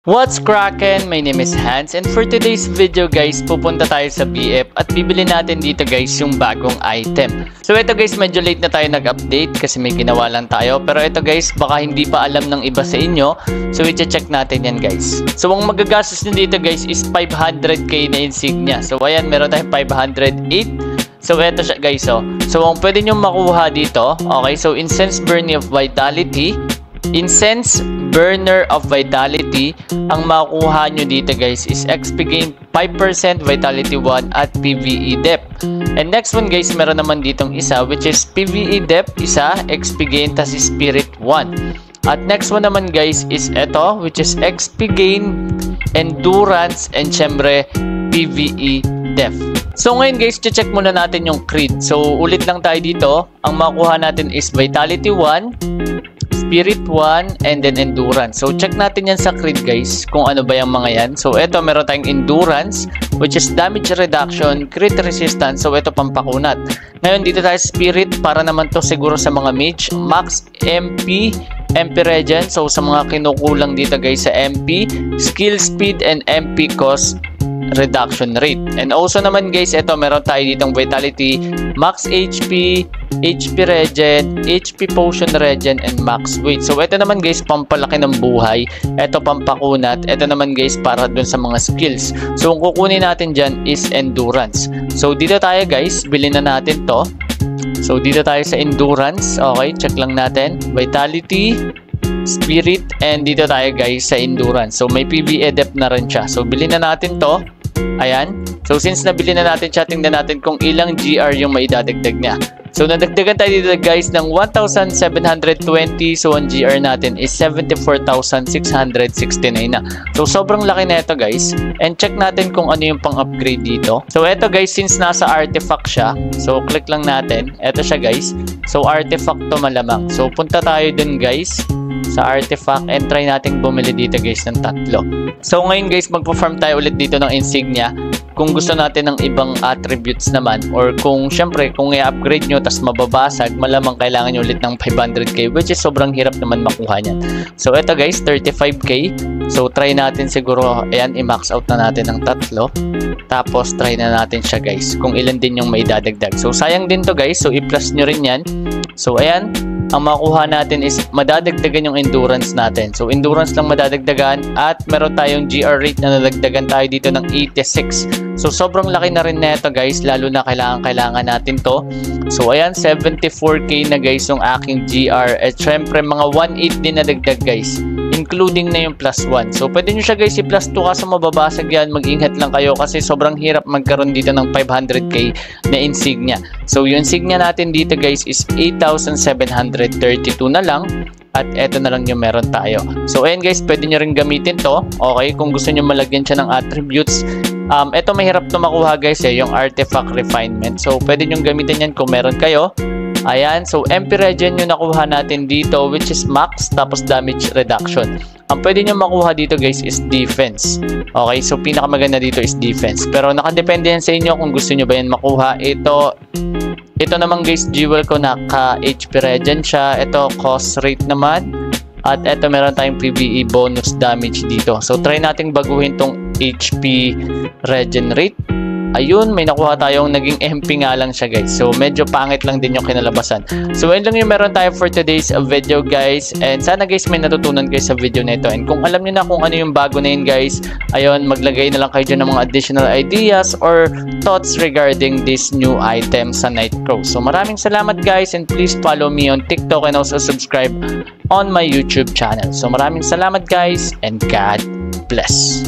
What's crackin'? My name is Hans and for today's video guys, pupunta tayo sa BF at bibili natin dito guys yung bagong item. So ito guys, medyo late na tayo nag-update kasi may ginawa lang tayo. Pero ito guys, baka hindi pa alam ng iba sa inyo. So i-check natin yan guys. So ang magagastos nyo dito guys is 500k na insignia. So ayan, meron tayong 508. So eto siya guys oh. So ang pwede nyo makuha dito, okay, so Incense Burner of Vitality. Incense Burner of Vitality, ang makukuha nyo dito guys is XP gain 5%, Vitality 1 at PvE depth. And next one guys, meron naman ditong isa which is PvE depth, isa, XP gain, tas Spirit 1. At next one naman guys is eto which is XP gain, Endurance, and syempre PvE depth. So ngayon guys, check muna natin yung creed. So ulit lang tayo dito. Ang makuha natin is Vitality 1, Spirit 1, and then Endurance. So check natin yan sa creed guys, kung ano ba yung mga yan. So eto, meron tayong Endurance which is damage reduction, crit resistance. So eto pampakunat. Ngayon dito tayo Spirit, para naman to siguro sa mga mage. Max MP regen. So sa mga kinukulang dito guys sa MP, skill speed, and MP cost reduction rate. And also naman guys, ito meron tayo ditong Vitality, Max HP, HP regen, HP potion regen, and max weight. So ito naman guys, pampalaki ng buhay. Ito pampakunat. Ito naman guys, para dun sa mga skills. So ang kukunin natin dyan is Endurance. So dito tayo guys, bilhin na natin to. So dito tayo sa Endurance. Okay, check lang natin. Vitality, Spirit, and dito tayo guys sa Endurance. So may PvE depth na rin siya. So bilhin na natin to. Ayan. So since nabili na natin siya, tingnan natin kung ilang GR yung maidadagdag niya. So nadagdagan tayo dito guys ng 1,720. So ang GR natin is 74,669 na. So sobrang laki na ito guys. And check natin kung ano yung pang-upgrade dito. So ito guys, since nasa artifact siya, so click lang natin. Ito siya guys. So artifact to malamang. So punta tayo dun guys sa artifact and try nating bumili dito guys ng tatlo. So ngayon guys, magpa-farm tayo ulit dito ng insignia. Kung gusto natin ng ibang attributes naman, or kung syempre kung i-upgrade nyo tas mababasag, malamang kailangan nyo ulit ng 500k, which is sobrang hirap naman makuha niyan. So ito guys, 35k. So try natin siguro, ayan, i-max out na natin ng tatlo. Tapos try na natin siya guys, kung ilan din yung may dadagdag. So sayang din to guys, so i-plus nyo rin yan. So ayan, ang makuha natin is madadagdagan yung endurance natin. So endurance lang madadagdagan, at meron tayong GR rate na nadagdagan tayo dito ng 86. So sobrang laki na rin neto guys, lalo na kailangan natin to. So ayan, 74k na guys yung aking GR. At syempre mga 1.8 din na dagdag guys, including na yung plus 1. So pwede nyo siya guys i-plus 2 kasi mababasag yan. Mag-ingat lang kayo kasi sobrang hirap magkaroon dito ng 500k na insignia. So yung insignia natin dito guys is 8,732 na lang. At eto na lang yung meron tayo. So ayan guys, pwede nyo rin gamitin to. Okay, kung gusto nyo malagyan siya ng attributes. Eto mahirap to makuha guys yung artifact refinement. So pwede nyo gamitin yan kung meron kayo. Ayan, so MP regen yung nakuha natin dito which is max, tapos damage reduction. Ang pwede nyo makuha dito guys is defense. Okay, so pinakamaganda dito is defense. Pero nakadepende yan sa inyo kung gusto nyo ba yan makuha. Ito naman guys, jewel ko, naka HP regen siya. Ito cost rate naman. At ito meron tayong PvE bonus damage dito. So try nating baguhin tong HP regen rate. Ayun, may nakuha tayong naging MP nga lang siya guys. So medyo pangit lang din yung kinalabasan. So ayun lang yung meron tayo for today's video guys. And sana guys may natutunan guys sa video na ito. And kung alam niyo na kung ano yung bago na yun guys, ayun, maglagay na lang kayo dyan ng mga additional ideas or thoughts regarding this new item sa Nightcrow. So maraming salamat guys, and please follow me on TikTok and also subscribe on my YouTube channel. So maraming salamat guys, and God bless.